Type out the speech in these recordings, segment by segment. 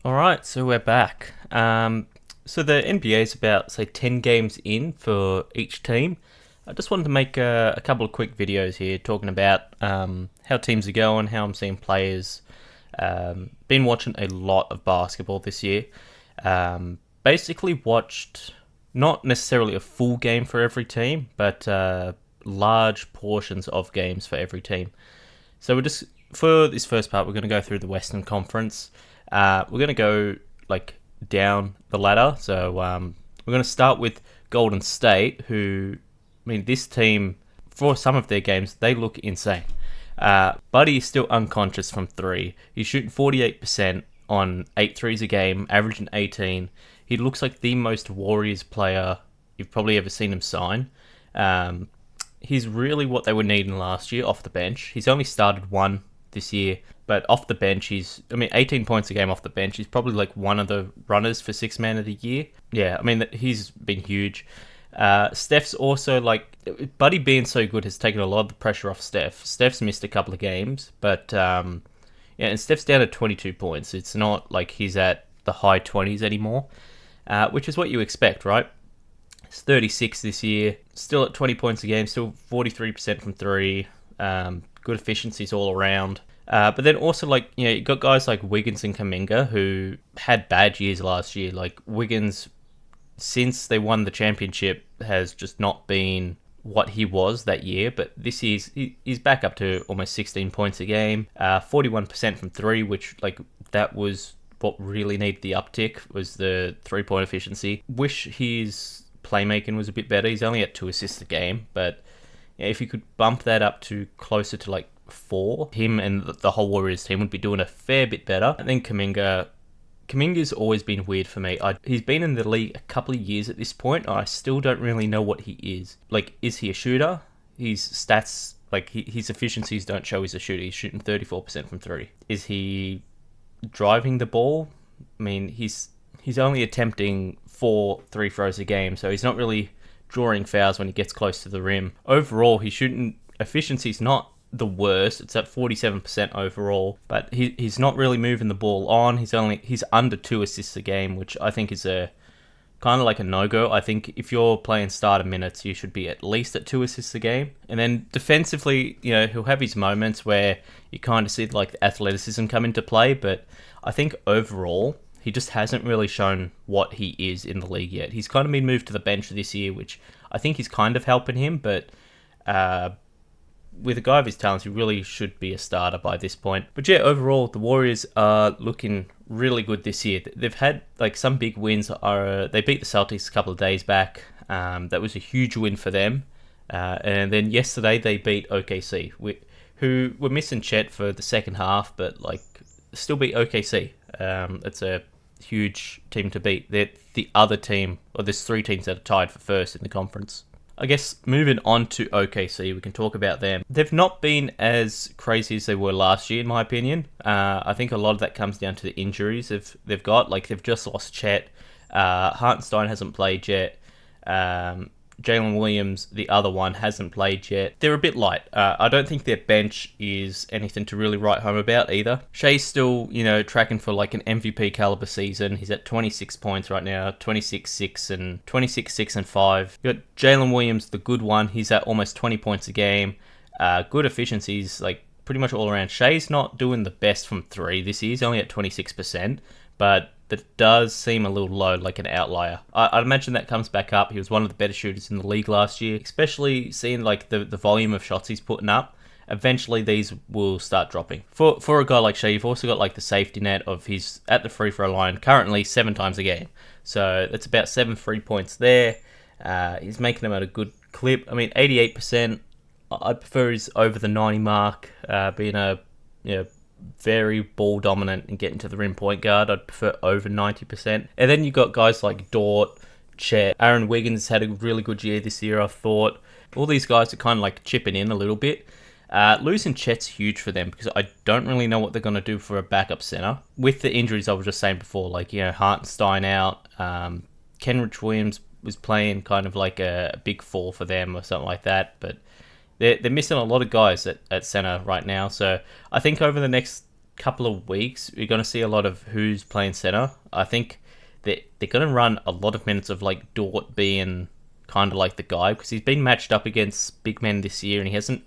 Alright, so we're back. So the NBA is about, say, 10 games in for each team. I just wanted to make a couple of quick videos here talking about how teams are going, how I'm seeing players. Been watching a lot of basketball this year. Basically watched not necessarily a full game for every team, but large portions of games for every team. So for this first part, we're going to go through the Western Conference. We're going to go down the ladder. So we're going to start with Golden State, who, this team, for some of their games, they look insane. Buddy is still unconscious from three. He's shooting 48% on 8 threes a game, averaging 18. He looks like the most Warriors player you've probably ever seen him sign. He's really what they were needing last year off the bench. He's only started one this year, but off the bench, 18 points a game off the bench. He's probably like one of the runners for Sixth Man of the Year. Yeah, he's been huge. Steph's also Buddy being so good has taken a lot of the pressure off Steph. Steph's missed a couple of games, but and Steph's down to 22 points. It's not like he's at the high 20s anymore, which is what you expect, right? He's 36 this year, still at 20 points a game, still 43% from three. Good efficiencies all around. But then also, you got guys like Wiggins and Kuminga who had bad years last year. Like, Wiggins, since they won the championship, has just not been what he was that year. But this year, he's back up to almost 16 points a game, 41% from three, which, that was what really needed the uptick, was the three-point efficiency. Wish his playmaking was a bit better. He's only at 2 assists a game, but if you could bump that up to closer to 4, him and the whole Warriors team would be doing a fair bit better. And then Kuminga's always been weird for me. He's been in the league a couple of years at this point, and I still don't really know what he is. Is he a shooter? His stats, his efficiencies don't show he's a shooter. He's shooting 34% from three. Is he driving the ball? He's only attempting 4 free throws a game, so he's not really drawing fouls when he gets close to the rim. Overall, his shooting efficiency's not the worst. It's at 47% overall, but he's not really moving the ball on. He's under 2 assists a game, which I think is a kind of like a no-go. I think if you're playing starter minutes, you should be at least at 2 assists a game. And then defensively, he'll have his moments where you kind of see the athleticism come into play, but I think overall, he just hasn't really shown what he is in the league yet. He's kind of been moved to the bench this year, which I think is kind of helping him, but with a guy of his talents, he really should be a starter by this point. But yeah, overall, the Warriors are looking really good this year. They've had some big wins. They beat the Celtics a couple of days back. That was a huge win for them. And then yesterday, they beat OKC, who were missing Chet for the second half, but still beat OKC. It's a huge team to beat. They're the other team, or there's 3 teams that are tied for first in the conference. I guess moving on to OKC, we can talk about them. They've not been as crazy as they were last year, in my opinion. I think a lot of that comes down to the injuries they've got. They've just lost Chet. Hartenstein hasn't played yet. Jalen Williams, the other one, hasn't played yet. They're a bit light. I don't think their bench is anything to really write home about either. Shea's still, tracking for an MVP caliber season. He's at 26 points right now, 26-6 and 26-6 and 5. You got Jalen Williams, the good one. He's at almost 20 points a game. Good efficiencies, pretty much all around. Shea's not doing the best from three this year. He's only at 26%, but that does seem a little low, like an outlier. I'd imagine that comes back up. He was one of the better shooters in the league last year, especially seeing the volume of shots he's putting up. Eventually, these will start dropping. For a guy like Shea, you've also got the safety net of he's at the free throw line currently 7 times a game. So that's about 7 free points there. He's making them at a good clip. 88%. I'd prefer he's over the 90 mark, being a very ball dominant and getting to the rim point guard. I'd prefer over 90%. And then you got guys like Dort, Chet, Aaron Wiggins had a really good year this year, I thought. All these guys are kind of chipping in a little bit. Losing Chet's huge for them because I don't really know what they're going to do for a backup center. With the injuries I was just saying before, Hartenstein out, Kenrich Williams was playing kind of a big 4 for them or something like that, but they're missing a lot of guys at center right now. So I think over the next couple of weeks, you're going to see a lot of who's playing center. I think they're going to run a lot of minutes of like Dort being kind of like the guy, because he's been matched up against big men this year, and he hasn't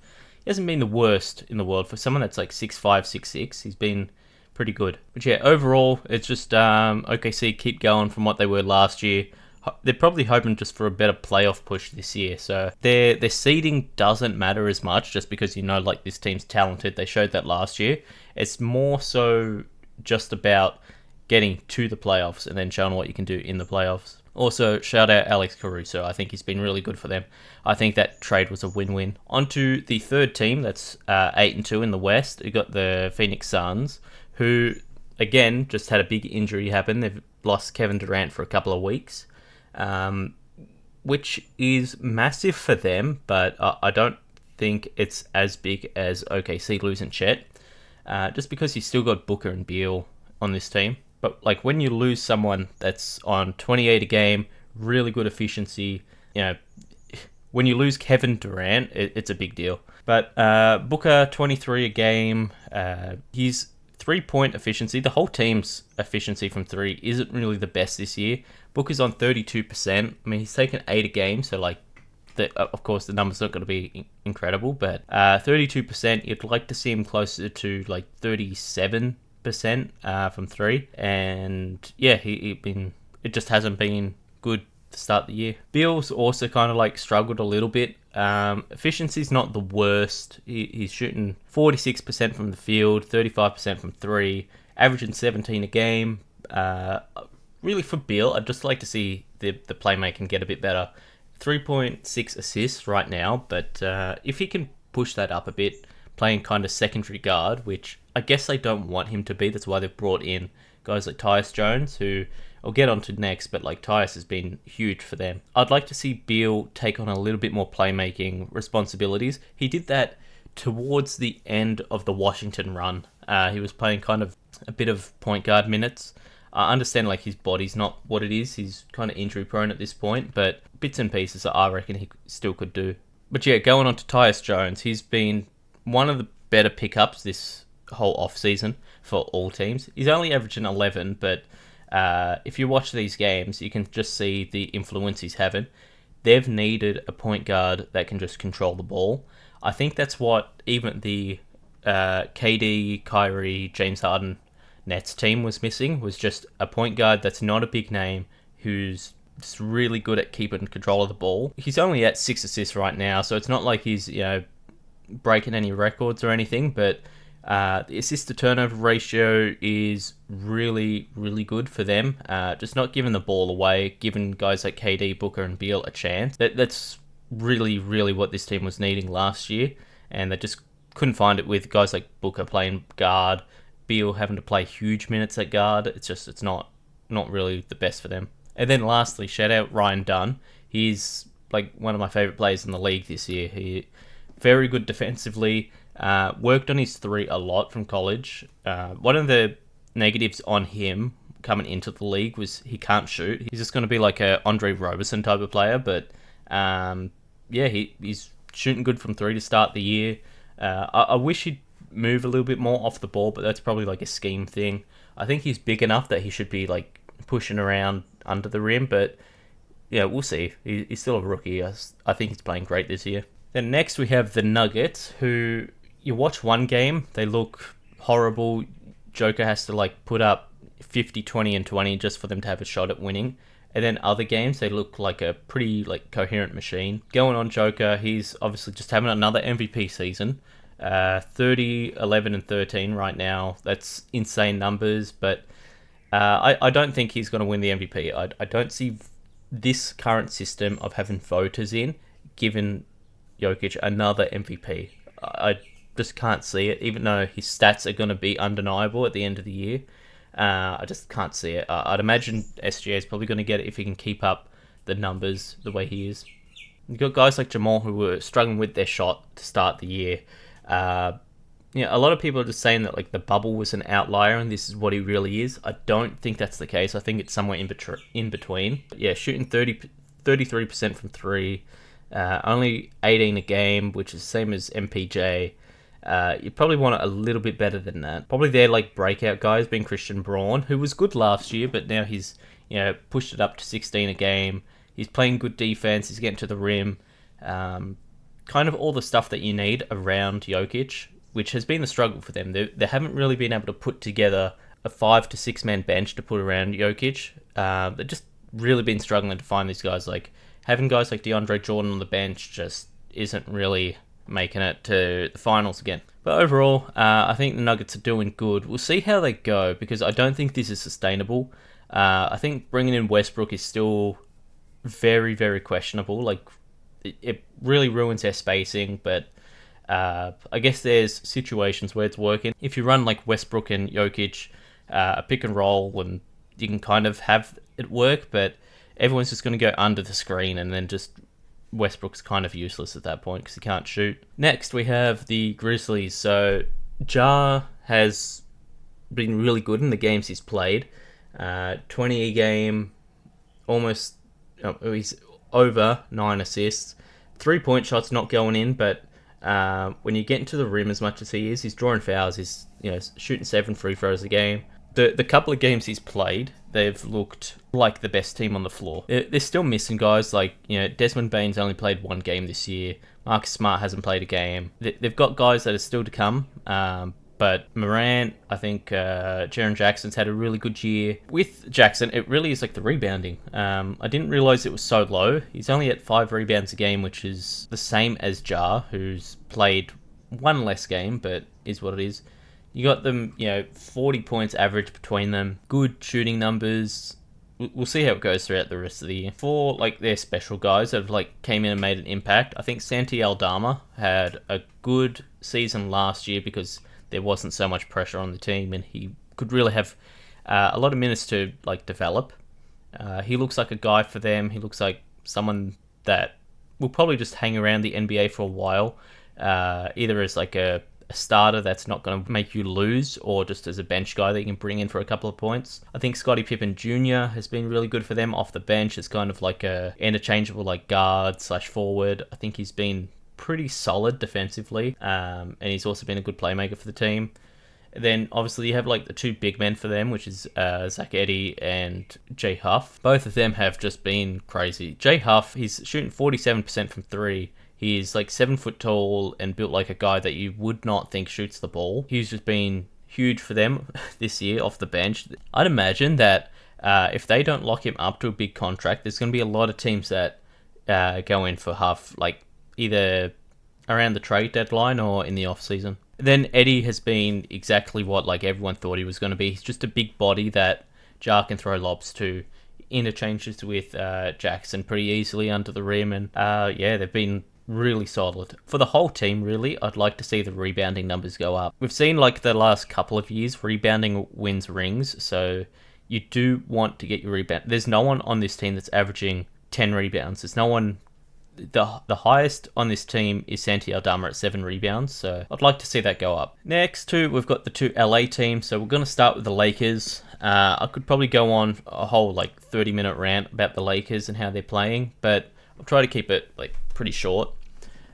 been the worst in the world for someone that's like 6'5", 6'6". He's been pretty good. But yeah, overall, it's just OKC keep going from what they were last year. They're probably hoping just for a better playoff push this year. So their seeding doesn't matter as much, just because like this team's talented. They showed that last year. It's more so just about getting to the playoffs and then showing what you can do in the playoffs. Also, shout out Alex Caruso. I think he's been really good for them. I think that trade was a win-win. On to the third team, that's 8-2 in the West. You got the Phoenix Suns, who, again, just had a big injury happen. They've lost Kevin Durant for a couple of weeks, which is massive for them, but I don't think it's as big as OKC losing Chet, just because you still got Booker and Beal on this team. But like when you lose someone that's on 28 a game, really good efficiency, when you lose Kevin Durant, it's a big deal. But Booker, 23 a game, his 3-point efficiency, the whole team's efficiency from three isn't really the best this year. Booker's on 32%. I mean, he's taken 8 a game, so like, of course, the number's not going to be incredible, but 32%, you'd like to see him closer to like 37% from three, and yeah, it just hasn't been good to start the year. Beal's also kind of like struggled a little bit. Efficiency's not the worst. He's shooting 46% from the field, 35% from three, averaging 17 a game. Really for Beal, I'd just like to see the playmaking get a bit better. 3.6 assists right now, but if he can push that up a bit, playing kind of secondary guard, which I guess they don't want him to be. That's why they've brought in guys like Tyus Jones, who I'll get onto next, but like Tyus has been huge for them. I'd like to see Beal take on a little bit more playmaking responsibilities. He did that towards the end of the Washington run. He was playing kind of a bit of point guard minutes. I understand like his body's not what it is. He's kind of injury prone at this point, but bits and pieces I reckon he still could do. But yeah, going on to Tyus Jones, he's been one of the better pickups this whole off-season for all teams. He's only averaging 11, but if you watch these games, you can just see the influence he's having. They've needed a point guard that can just control the ball. I think that's what even the KD, Kyrie, James Harden Nets team was missing, was just a point guard that's not a big name, who's just really good at keeping control of the ball. He's only at 6 assists right now, so it's not like he's breaking any records or anything, but the assist to turnover ratio is really, really good for them. Just not giving the ball away, giving guys like KD, Booker, and Beal a chance. That's really, really what this team was needing last year, and they just couldn't find it with guys like Booker playing guard, Beal having to play huge minutes at guard. It's not really the best for them. And then lastly, shout out Ryan Dunn. He's like one of my favorite players in the league this year. He very good defensively. Worked on his three a lot from college. One of the negatives on him coming into the league was he can't shoot. He's just going to be like a Andre Roberson type of player, but he's shooting good from three to start the year. I wish he'd move a little bit more off the ball, but that's probably like a scheme thing. I think he's big enough that he should be like pushing around under the rim, but yeah, we'll see. He's still a rookie. I think he's playing great this year. Then next we have the Nuggets, who you watch one game, they look horrible. Joker has to like put up 50, 20, and 20 just for them to have a shot at winning. And then other games, they look like a pretty like coherent machine. Going on Joker, he's obviously just having another MVP season. 30, 11, and 13 right now. That's insane numbers, but I don't think he's going to win the MVP. I don't see this current system of having voters in giving Jokic another MVP. I just can't see it, even though his stats are going to be undeniable at the end of the year. I just can't see it. I'd imagine SGA is probably going to get it if he can keep up the numbers the way he is. You've got guys like Jamal who were struggling with their shot to start the year. A lot of people are just saying that like the bubble was an outlier and this is what he really is. I don't think that's the case. I think it's somewhere in between. But yeah, shooting 33% from three, only 18 a game, which is the same as MPJ. You probably want it a little bit better than that. Probably their like breakout guy has been Christian Braun, who was good last year, but now he's pushed it up to 16 a game. He's playing good defense. He's getting to the rim. Kind of all the stuff that you need around Jokic, which has been the struggle for them. They haven't really been able to put together a 5 to 6 man bench to put around Jokic. They've just really been struggling to find these guys. Like having guys like DeAndre Jordan on the bench just isn't really making it to the finals again. But overall, I think the Nuggets are doing good. We'll see how they go because I don't think this is sustainable. I think bringing in Westbrook is still very, very questionable. Like it really ruins their spacing, but I guess there's situations where it's working. If you run like Westbrook and Jokic, a pick and roll, and you can kind of have it work, but everyone's just going to go under the screen, and then just Westbrook's kind of useless at that point because he can't shoot. Next, we have the Grizzlies. So Ja has been really good in the games he's played. 20 a game, almost. He's over 9 assists. 3-point shots not going in, but when you get into the rim as much as he is, he's drawing fouls. He's shooting 7 free throws a game. The couple of games he's played, they've looked like the best team on the floor. They're still missing guys like Desmond Bane's only played 1 game this year. Marcus Smart hasn't played a game. They've got guys that are still to come. But Morant, I think Jaren Jackson's had a really good year. With Jackson, it really is like the rebounding. I didn't realize it was so low. He's only at 5 rebounds a game, which is the same as Ja, who's played 1 less game, but is what it is. You got them, 40 points average between them. Good shooting numbers. We'll see how it goes throughout the rest of the year. For like their special guys that have came in and made an impact, I think Santi Aldama had a good season last year because there wasn't so much pressure on the team, and he could really have a lot of minutes to develop. He looks like a guy for them. He looks like someone that will probably just hang around the NBA for a while, either as a starter that's not going to make you lose, or just as a bench guy that you can bring in for a couple of points. I think Scottie Pippen Jr. has been really good for them off the bench. It's kind of like a interchangeable guard/forward. I think he's been pretty solid defensively, and he's also been a good playmaker for the team. Then obviously you have the 2 big men for them, which is Zach Edey and Jay Huff. Both of them have just been crazy. Jay Huff, he's shooting 47% from 3. He's 7 foot tall and built like a guy that you would not think shoots the ball. He's just been huge for them this year off the bench. I'd imagine that if they don't lock him up to a big contract, there's going to be a lot of teams that go in for Huff, either around the trade deadline or in the off season. Then Eddie has been exactly what everyone thought he was going to be. He's just a big body that Ja can throw lobs to. Interchanges with Jackson pretty easily under the rim, and they've been really solid. For the whole team, really, I'd like to see the rebounding numbers go up. We've seen the last couple of years, rebounding wins rings, so you do want to get your rebound. There's no one on this team that's averaging 10 rebounds. There's no one. The highest on this team is Santi Aldama at 7 rebounds, so I'd like to see that go up. Next, we've got the 2 LA teams, so we're going to start with the Lakers. I could probably go on a whole 30-minute rant about the Lakers and how they're playing, but I'll try to keep it pretty short.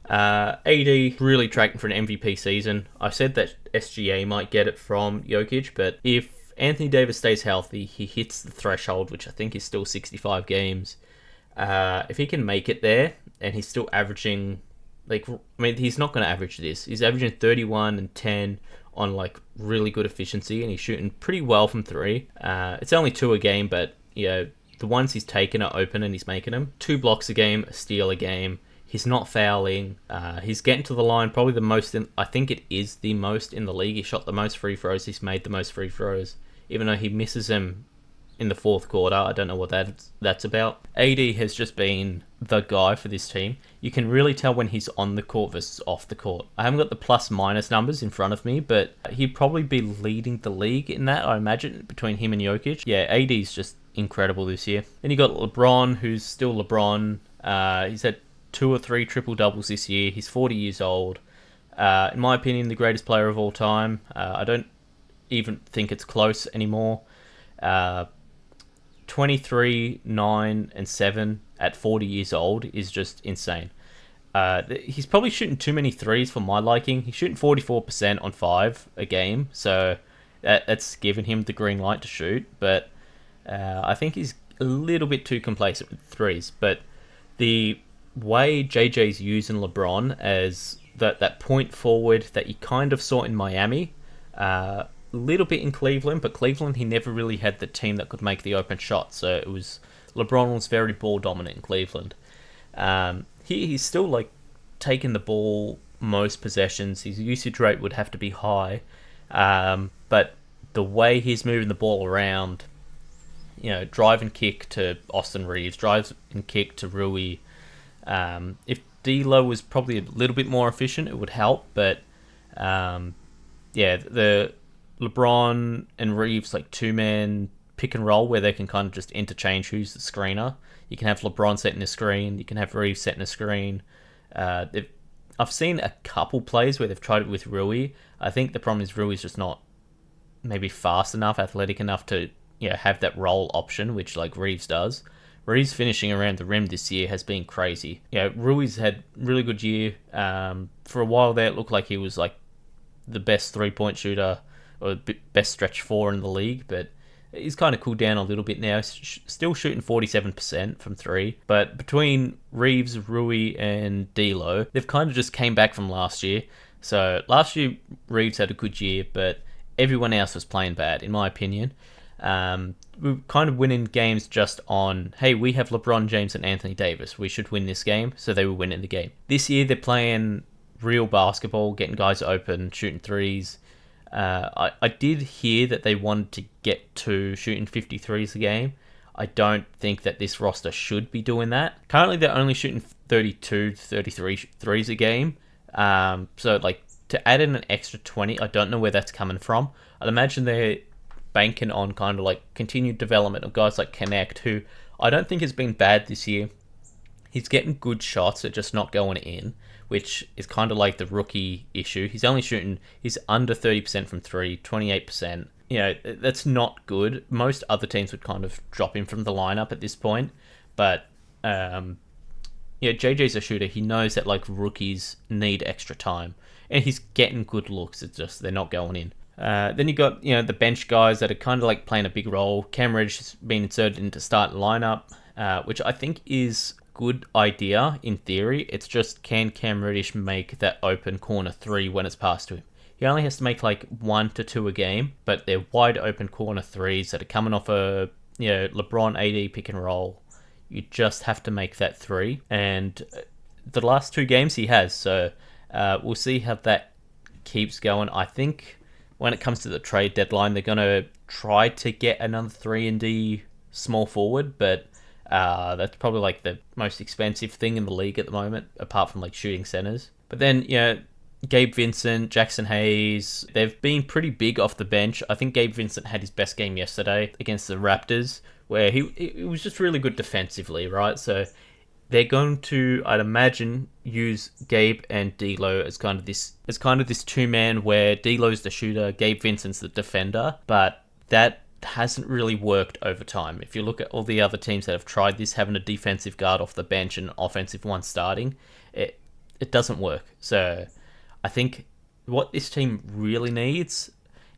AD really tracking for an MVP season. I said that SGA might get it from Jokic, but if Anthony Davis stays healthy, he hits the threshold, which I think is still 65 games. If he can make it there, and he's still averaging, he's not going to average this. He's averaging 31 and 10 on really good efficiency, and he's shooting pretty well from 3. It's only 2 a game, but the ones he's taken are open and he's making them. 2 blocks a game, a steal a game. He's not fouling. He's getting to the line probably the most. I think it is the most in the league. He shot the most free throws. He's made the most free throws, even though he misses them in the 4th quarter. I don't know what that's about. AD has just been the guy for this team. You can really tell when he's on the court versus off the court. I haven't got the plus-minus numbers in front of me, but he'd probably be leading the league in that, I imagine, between him and Jokic. Yeah, AD's just incredible this year. Then you got LeBron, who's still LeBron. He's had 2 or 3 triple-doubles this year. He's 40 years old. In my opinion, the greatest player of all time. I don't even think it's close anymore. 23, 9, and 7 at 40 years old is just insane. He's probably shooting too many threes for my liking. He's shooting 44% on 5 a game, so that's given him the green light to shoot. But I think he's a little bit too complacent with threes. But the way JJ's using LeBron as that point forward that you kind of saw in Miami, a little bit in Cleveland, but Cleveland, he never really had the team that could make the open shot. So it was LeBron was very ball dominant in Cleveland. He's still like taking the ball most possessions. His usage rate would have to be high, but the way he's moving the ball around, drive and kick to Austin Reeves, drive and kick to Rui. If D'Lo was probably a little bit more efficient, it would help. But the LeBron and Reeves like 2-man pick and roll where they can kind of just interchange who's the screener. You can have LeBron setting a screen. You can have Reeves setting a screen. I've seen a couple plays where they've tried it with Rui. I think the problem is Rui's just not maybe fast enough, athletic enough to have that roll option, which like Reeves does. Reeves finishing around the rim this year has been crazy. Rui's had really good year. For a while there, it looked like he was like the best 3-point shooter or best stretch 4 in the league, but he's kind of cooled down a little bit now. Still shooting 47% from 3. But between Reeves, Rui, and D'Lo, they've kind of just came back from last year. So last year, Reeves had a good year, but everyone else was playing bad, in my opinion. We're kind of winning games just on, hey, we have LeBron James and Anthony Davis. We should win this game, so they were winning the game. This year, they're playing real basketball, getting guys open, shooting threes. I did hear that they wanted to get to shooting 53s a game. I don't think that this roster should be doing that. Currently, they're only shooting 32 to 33 threes a game. So, like, to add in an extra 20, I don't know where that's coming from. I'd imagine they're banking on kind of, like, continued development of guys like Connect, who I don't think has been bad this year. He's getting good shots, they're just not going in, which is kind of like the rookie issue. He's under 30% from 3, 28%. That's not good. Most other teams would kind of drop him from the lineup at this point. But, JJ's a shooter. He knows that, like, rookies need extra time. And he's getting good looks. It's just they're not going in. Then you got, the bench guys that are kind of, like, playing a big role. Cam Reddish has been inserted into starting lineup, which I think is good idea in theory. It's just, can Cam Reddish make that open corner 3 when it's passed to him? He only has to make like 1 to 2 a game, but they're wide open corner 3s that are coming off a LeBron AD pick and roll. You just have to make that 3, and the last 2 games he has. So we'll see how that keeps going. I think when it comes to the trade deadline, they're gonna try to get another 3-and-D small forward, but that's probably like the most expensive thing in the league at the moment, apart from like shooting centers. But then, Gabe Vincent, Jackson Hayes, they've been pretty big off the bench. I think Gabe Vincent had his best game yesterday against the Raptors, where he was just really good defensively, right? So they're going to, I'd imagine, use Gabe and D'Lo as kind of this 2-man where D'Lo's the shooter, Gabe Vincent's the defender, but that hasn't really worked over time. If you look at all the other teams that have tried this, having a defensive guard off the bench and an offensive one starting, it doesn't work. So I think what this team really needs,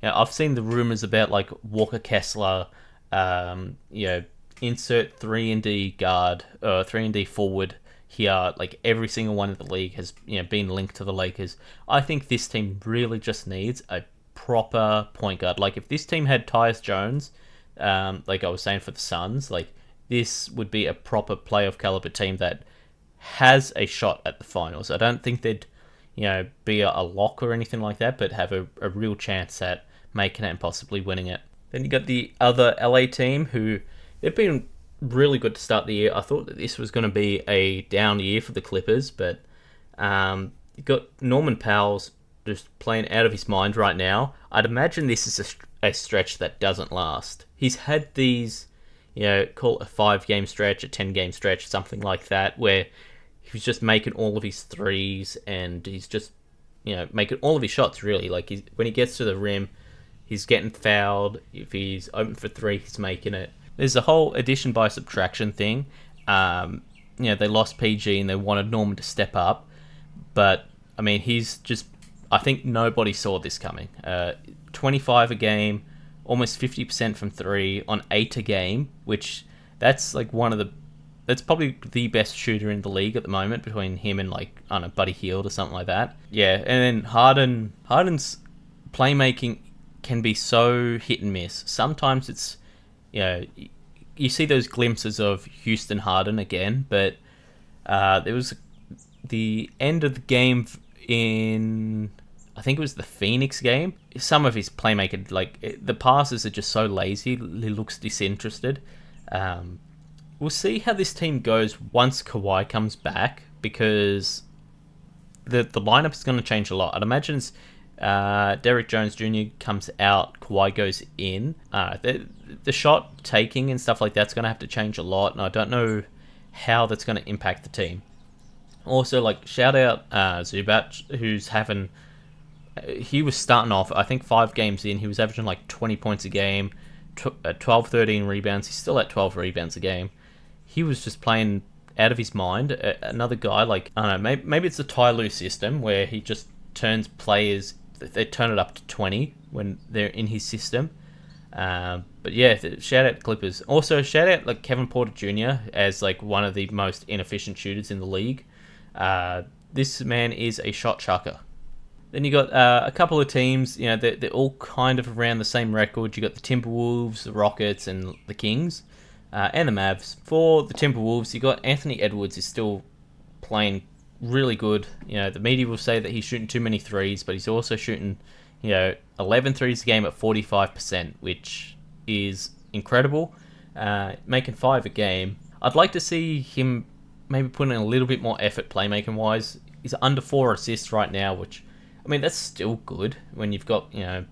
I've seen the rumors about like Walker Kessler, insert 3-and-D guard, 3-and-D forward here. Like every single one in the league has been linked to the Lakers. I think this team really just needs a proper point guard. Like if this team had Tyus Jones, like I was saying for the Suns, like this would be a proper playoff caliber team that has a shot at the finals. I don't think they'd be a lock or anything like that, but have a real chance at making it and possibly winning it. Then you got the other LA team who they've been really good to start the year. I thought that this was going to be a down year for the Clippers, but you got Norman Powell's just playing out of his mind right now. I'd imagine this is a stretch that doesn't last. He's had these, call it a 5-game stretch, a 10-game stretch, something like that, where he's just making all of his threes and he's just, making all of his shots really. Like when he gets to the rim, he's getting fouled. If he's open for 3, he's making it. There's a whole addition by subtraction thing. They lost PG and they wanted Norman to step up. But I mean, he's just. I think nobody saw this coming. 25 a game, almost 50% from three on 8 a game, which that's like one of the. That's probably the best shooter in the league at the moment, between him and like, I don't know, Buddy Hield or something like that. Yeah, and then Harden's playmaking can be so hit and miss. Sometimes it's, you know, you see those glimpses of Houston Harden again, but there was the end of the game in, I think it was the Phoenix game. Some of his playmaking, like the passes are just so lazy. He looks disinterested. We'll see how this team goes once Kawhi comes back, because the lineup is going to change a lot. I'd imagine it's Derrick Jones Jr. comes out, Kawhi goes in. The shot taking and stuff like that's going to have to change a lot, and I don't know how that's going to impact the team. Also, like, shout out Zubac, who's having... he was starting off, I think 5 games in, he was averaging like 20 points a game, 12, 13 rebounds. He's still at 12 rebounds a game. He was just playing out of his mind. Another guy, like, I don't know, maybe it's the Ty Lue system, where he just turns players... they turn it up to 20 when they're in his system. But yeah, shout out to Clippers. Also, shout out like Kevin Porter Jr. as like one of the most inefficient shooters in the league. This man is a shot chucker. Then you got a couple of teams, you know, they're all kind of around the same record. You got the Timberwolves, the Rockets, and the Kings, and the Mavs. For the Timberwolves, you got Anthony Edwards is still playing really good. You know, the media will say that he's shooting too many threes, but he's also shooting, you know, 11 threes a game at 45%, which is incredible. Making 5 a game. I'd like to see him maybe put in a little bit more effort playmaking wise. He's under 4 assists right now, which, I mean, that's still good when you've got, you know,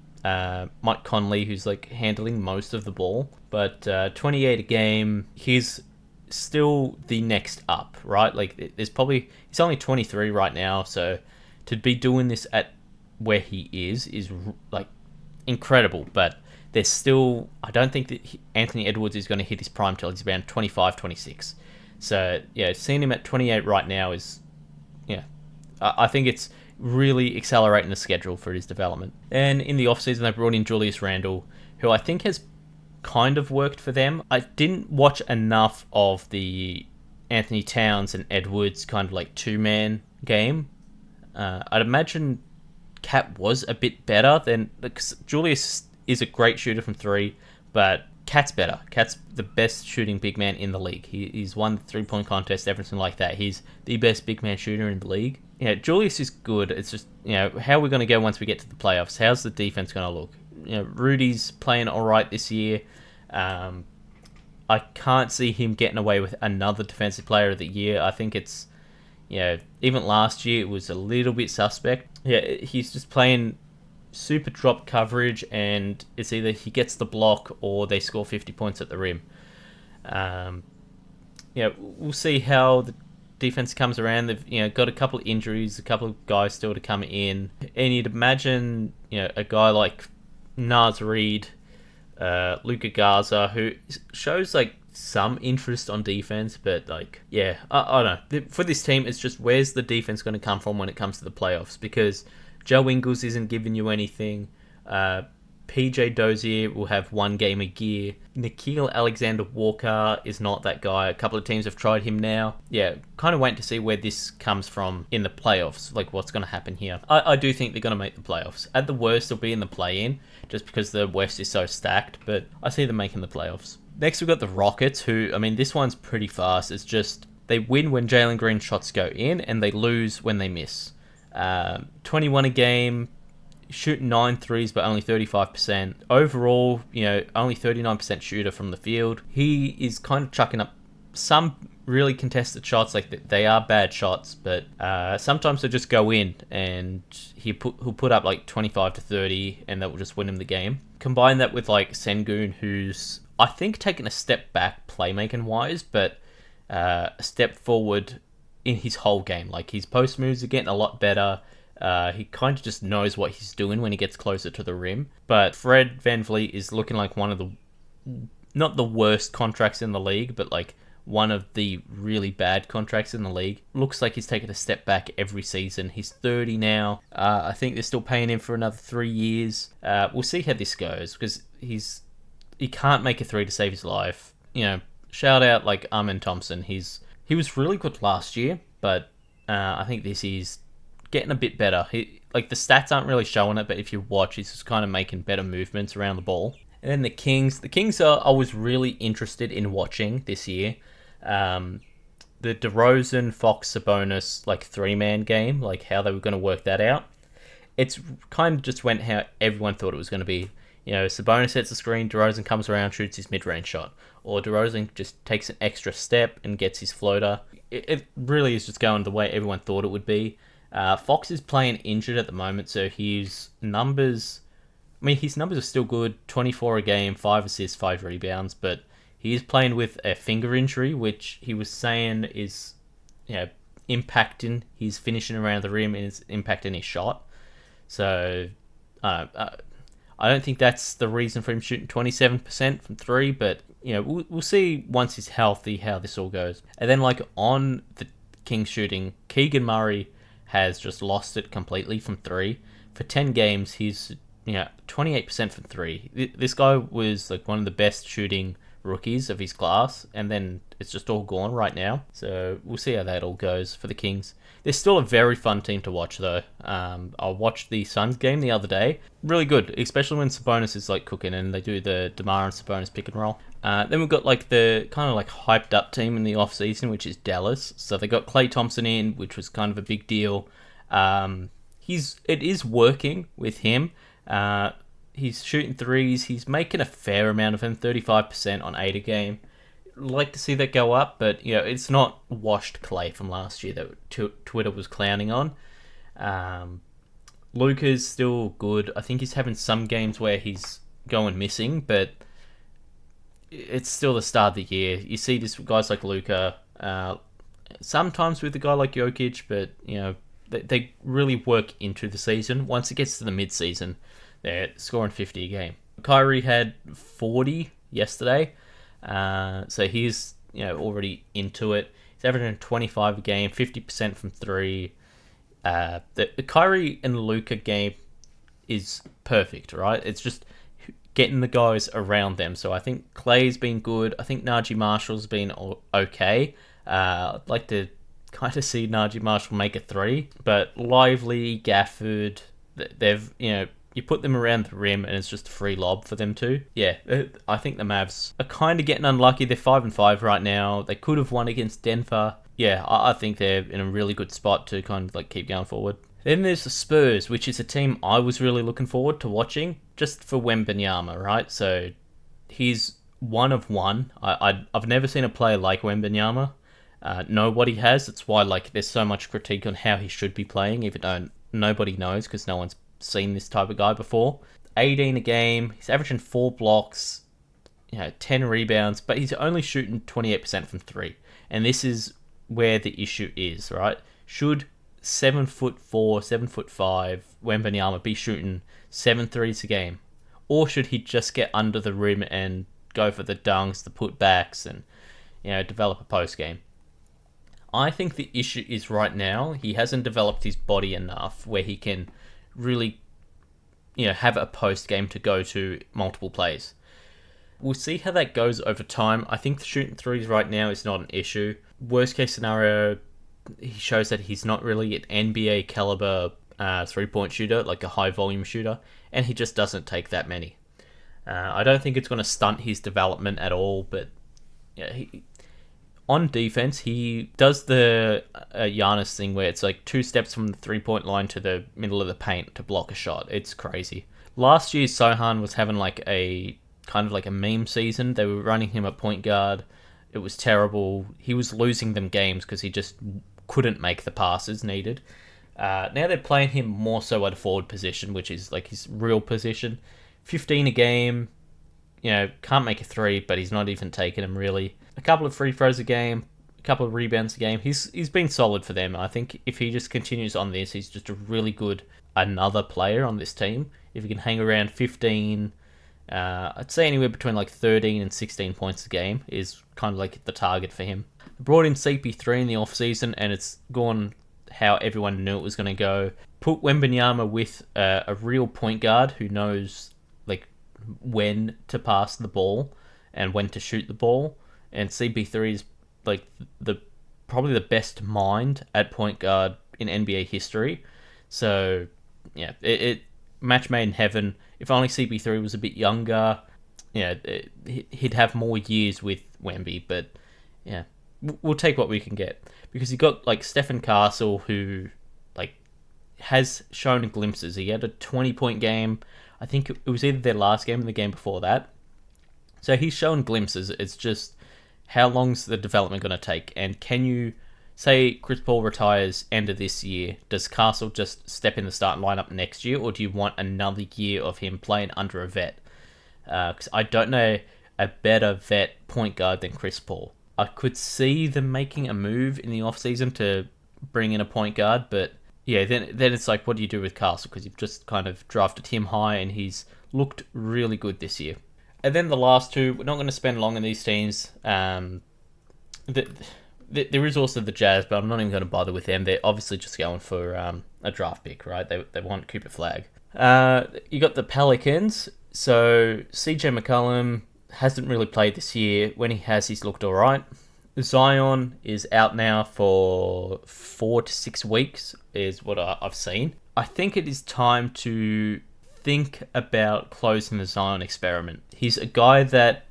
Mike Conley, who's like handling most of the ball. But 28 a game, he's still the next up, right? Like, there's probably... he's only 23 right now, so to be doing this at where he is like incredible. But there's still... I don't think that Anthony Edwards is going to hit his prime till he's around 25, 26. So, yeah, seeing him at 28 right now is... yeah, I think it's really accelerating the schedule for his development. And in the offseason, they brought in Julius Randle, who I think has kind of worked for them. I didn't watch enough of the Anthony Towns and Edwards kind of like 2-man game. I'd imagine Cat was a bit better than... Julius is a great shooter from 3, but Cat's better. Cat's the best shooting big man in the league. He's won the 3-point contest, everything like that. He's the best big man shooter in the league. Yeah, Julius is good. It's just, you know, how are we going to go once we get to the playoffs? How's the defense going to look? You know, Rudy's playing all right this year. I can't see him getting away with another defensive player of the year. I think it's, you know, even last year it was a little bit suspect. Yeah, he's just playing super drop coverage, and it's either he gets the block or they score 50 points at the rim. Yeah, we'll see how the defense comes around. They've, you know, got a couple of injuries, a couple of guys still to come in, and you'd imagine, you know, a guy like Naz Reid, Luka Garza, who shows like some interest on defense, but like, yeah, I don't know. For this team, it's just, where's the defense going to come from when it comes to the playoffs? Because Joe Ingles isn't giving you anything. PJ Dozier will have 1 game a year. Nickeil Alexander-Walker is not that guy. A couple of teams have tried him now. Yeah, kind of waiting to see where this comes from in the playoffs, like what's going to happen here. I do think they're going to make the playoffs. At the worst, they'll be in the play-in, just because the West is so stacked, but I see them making the playoffs. Next, we've got the Rockets, who, I mean, this one's pretty fast. It's just, they win when Jalen Green shots go in, and they lose when they miss. 21 a game, shooting 9 threes, but only 35%. Overall, you know, only 39% shooter from the field. He is kind of chucking up some really contested shots. Like, they are bad shots, but sometimes they just go in, and he'll put up like 25 to 30, and that will just win him the game. Combine that with like Sengun, who's, I think, taken a step back playmaking wise, but a step forward in his whole game. Like, his post moves are getting a lot better. He kind of just knows what he's doing when he gets closer to the rim. But Fred VanVleet is looking like one of the, not the worst contracts in the league, but like one of the really bad contracts in the league. Looks like he's taken a step back every season. He's 30 now. I think they're still paying him for another 3 years. We'll see how this goes, because he can't make a three to save his life. Shout out like Armin Thompson. He was really good last year, but I think this is getting a bit better. Like the stats aren't really showing it, but if you watch, he's just kind of making better movements around the ball. And then the Kings. The Kings I was really interested in watching this year. The DeRozan, Fox, Sabonis like 3-man game, like how they were going to work that out. It's kind of just went how everyone thought it was going to be. Sabonis sets the screen, DeRozan comes around, shoots his mid-range shot. Or DeRozan just takes an extra step and gets his floater. It really is just going the way everyone thought it would be. Fox is playing injured at the moment, so his numbers are still good. 24 a game, 5 assists, 5 rebounds, but he is playing with a finger injury, which he was saying is impacting his finishing around the rim and is impacting his shot. So I don't think that's the reason for him shooting 27% from 3, but we'll see once he's healthy how this all goes. And then like on the Kings shooting, Keegan Murray has just lost it completely from 3. For 10 games, he's 28% from 3. This guy was like one of the best shooting rookies of his class, and then it's just all gone right now. So we'll see how that all goes for the Kings. They're still a very fun team to watch, though. I watched the Suns game the other day. Really good, especially when Sabonis is like cooking and they do the DeMar and Sabonis pick and roll. Then we've got like the kind of like hyped up team in the off season, which is Dallas. So they got Klay Thompson in, which was kind of a big deal. It is working with him. He's shooting threes. He's making a fair amount of them, 35% on 8 a game. Like to see that go up, but it's not washed Klay from last year that Twitter was clowning on. Luka's still good. I think he's having some games where he's going missing, but it's still the start of the year. You see this with guys like Luka, sometimes with a guy like Jokic, but they really work into the season. Once it gets to the mid-season, they're scoring 50 a game. Kyrie had 40 yesterday, so he's already into it. He's averaging 25 a game, 50% from 3. The Kyrie and Luka game is perfect, right? It's just getting the guys around them. So I think Clay's been good. I think Najee Marshall's been okay. I'd like to kind of see Najee Marshall make a 3, but Lively, Gafford, they've you put them around the rim and it's just a free lob for them too. Yeah, I think the Mavs are kind of getting unlucky. They're 5-5 right now. They could have won against Denver. Yeah, I think they're in a really good spot to kind of like keep going forward. Then there's the Spurs, which is a team I was really looking forward to watching just for Wembanyama, right? So he's one of one. I've never seen a player like Wembanyama. Nobody has. That's why like there's so much critique on how he should be playing, even though nobody knows because no one's seen this type of guy before. 18 a game. He's averaging 4 blocks, 10 rebounds, but he's only shooting 28% from 3. And this is where the issue is, right? Should 7'4", 7'5" Wembanyama be shooting 7 threes a game? Or should he just get under the rim and go for the dunks, the putbacks, and develop a post game? I think the issue is right now he hasn't developed his body enough where he can really have a post game to go to multiple plays. We'll see how that goes over time. I think shooting threes right now is not an issue. Worst case scenario, he shows that he's not really an NBA caliber 3-point shooter, like a high volume shooter, and he just doesn't take that many. I don't think it's going to stunt his development at all, but on defense, he does the Giannis thing where it's like 2 steps from the 3-point line to the middle of the paint to block a shot. It's crazy. Last year, Sohan was having like a kind of like a meme season. They were running him at point guard. It was terrible. He was losing them games because he just couldn't make the passes needed. Now they're playing him more so at a forward position, which is like his real position. 15 a game. Can't make a 3, but he's not even taking them really. A couple of free throws a game, a couple of rebounds a game. He's been solid for them. I think if he just continues on this, he's just a really good another player on this team. If he can hang around 15 I'd say anywhere between like 13 and 16 points a game is kind of like the target for him. Brought in CP3 in the offseason, and it's gone how everyone knew it was going to go. Put Wembanyama with a real point guard who knows like when to pass the ball and when to shoot the ball. And CP3 is like probably the best mind at point guard in NBA history. So yeah, it match made in heaven. If only CP3 was a bit younger, yeah, he'd have more years with Wemby. But yeah, we'll take what we can get, because you got like Stephen Castle, who like has shown glimpses. He had a 20-point game. I think it was either their last game or the game before that. So he's shown glimpses. It's just, how long's the development going to take? And can you say Chris Paul retires end of this year? Does Castle just step in the starting lineup next year, or do you want another year of him playing under a vet? Because I don't know a better vet point guard than Chris Paul. I could see them making a move in the offseason to bring in a point guard, but yeah, then it's like, what do you do with Castle? Because you've just kind of drafted him high, and he's looked really good this year. And then the last two, we're not going to spend long on these teams. There is also the Jazz, but I'm not even going to bother with them. They're obviously just going for a draft pick, right? They want Cooper Flag. You got the Pelicans. So CJ McCollum hasn't really played this year. When he has, he's looked all right. Zion is out now for 4 to 6 weeks, is what I've seen. I think it is time to think about closing the Zion experiment. He's a guy that,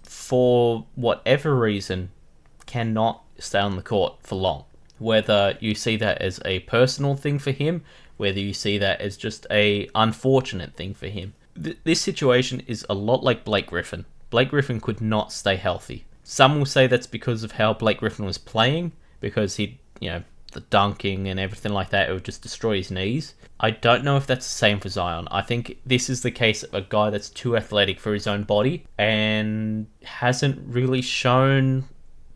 for whatever reason, cannot stay on the court for long. Whether you see that as a personal thing for him, whether you see that as just a unfortunate thing for him. This situation is a lot like Blake Griffin. Blake Griffin could not stay healthy. Some will say that's because of how Blake Griffin was playing, because the dunking and everything like that, it would just destroy his knees. I don't know if that's the same for Zion. I think this is the case of a guy that's too athletic for his own body and hasn't really shown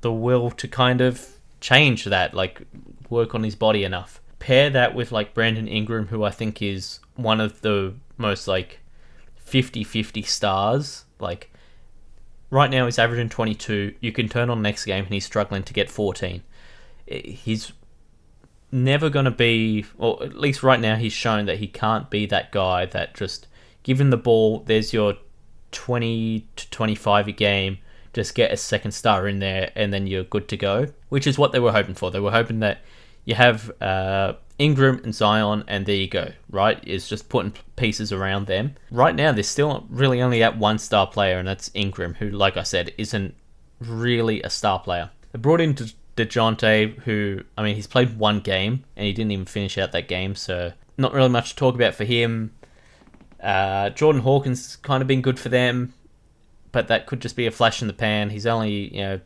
the will to kind of change that, like work on his body enough. Pair that with like Brandon Ingram, who I think is one of the most like 50-50 stars. Like right now he's averaging 22. You can turn on next game and he's struggling to get 14. He's never going to be, or at least right now he's shown that he can't be that guy that just given the ball, there's your 20 to 25 a game, just get a second star in there and then you're good to go, which is what they were hoping for. They were hoping that you have Ingram and Zion and there you go, right? It's just putting pieces around them. Right now they're still really only at one star player, and that's Ingram, who, like I said, isn't really a star player. They brought in DeJounte, who, I mean, he's played one game and he didn't even finish out that game, so not really much to talk about for him. Jordan Hawkins kind of been good for them, but that could just be a flash in the pan. He's only,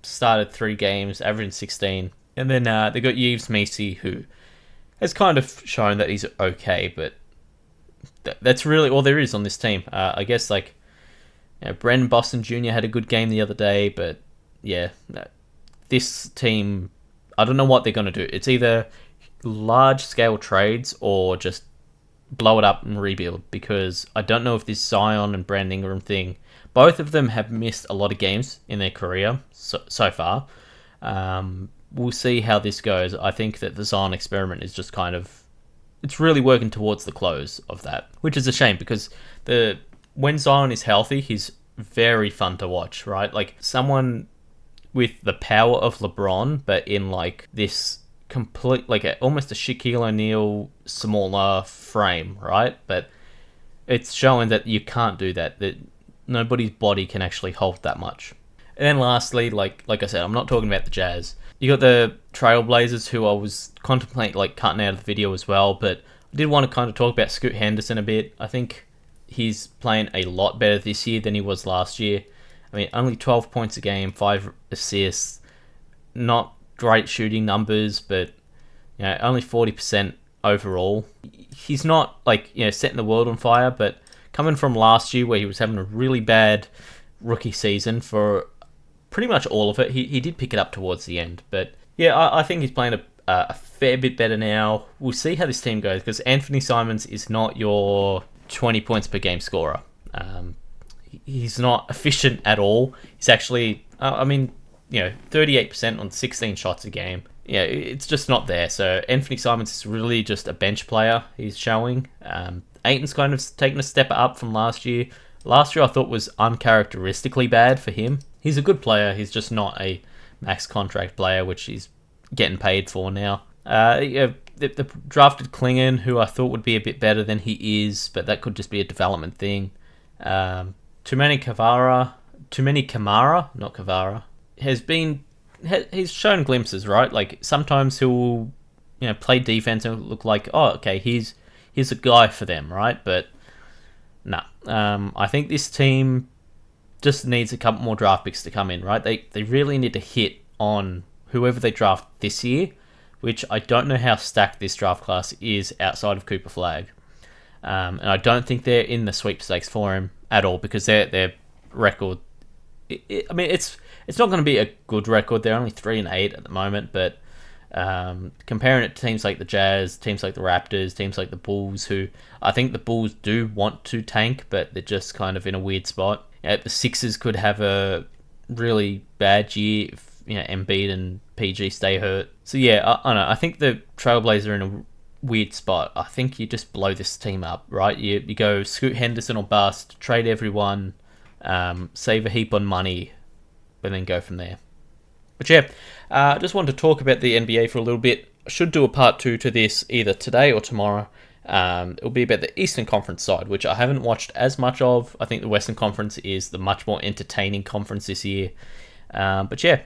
started 3 games, averaging 16. And then they got Yves Missi, who has kind of shown that he's okay, but that's really all there is on this team. I guess, Brandon Boston Jr. had a good game the other day, but yeah, this team, I don't know what they're going to do. It's either large-scale trades or just blow it up and rebuild, because I don't know if this Zion and Brandon Ingram thing, both of them have missed a lot of games in their career so far. We'll see how this goes. I think that the Zion experiment is just it's really working towards the close of that, which is a shame, because when Zion is healthy, he's very fun to watch, right? Like someone with the power of LeBron, but in this complete, almost a Shaquille O'Neal smaller frame, right? But it's showing that you can't do that nobody's body can actually hold that much. And then lastly, like I said, I'm not talking about the Jazz. You got the Trailblazers, who I was contemplating cutting out of the video as well, but I did want to kind of talk about Scoot Henderson a bit. I think he's playing a lot better this year than he was last year. I mean, only 12 points a game, 5 assists, not great shooting numbers, but only 40% overall. He's not setting the world on fire, but coming from last year where he was having a really bad rookie season for pretty much all of it, he did pick it up towards the end. But yeah, I think he's playing a fair bit better now. We'll see how this team goes, because Anthony Simons is not your 20 points per game scorer. he's not efficient at all. He's actually, 38% on 16 shots a game. Yeah, it's just not there. So Anthony Simons is really just a bench player. He's showing. Ayton's kind of taken a step up from last year. Last year I thought was uncharacteristically bad for him. He's a good player. He's just not a max contract player, which he's getting paid for now. The drafted Klingon, who I thought would be a bit better than he is, but that could just be a development thing. Too many Kamara, not Kavara, he's shown glimpses, right? Like sometimes he'll play defense and look like, oh, okay, he's a guy for them, right? But no, I think this team just needs a couple more draft picks to come in, right? They really need to hit on whoever they draft this year, which I don't know how stacked this draft class is outside of Cooper Flagg. And I don't think they're in the sweepstakes for him at all because their record, it's not going to be a good record. They're only 3-8 at the moment, but comparing it to teams like the Jazz, teams like the Raptors, teams like the Bulls, who I think the Bulls do want to tank, but they're just kind of in a weird spot. The Sixers could have a really bad year if Embiid and PG stay hurt. So yeah, I don't know. I think the Trailblazers are in a weird spot. I think you just blow this team up, right? You go Scoot Henderson or bust, trade everyone, save a heap on money, and then go from there. But yeah, I just wanted to talk about the NBA for a little bit. I should do a part 2 to this either today or tomorrow. It'll be about the Eastern Conference side, which I haven't watched as much of. I think the Western Conference is the much more entertaining conference this year. But yeah,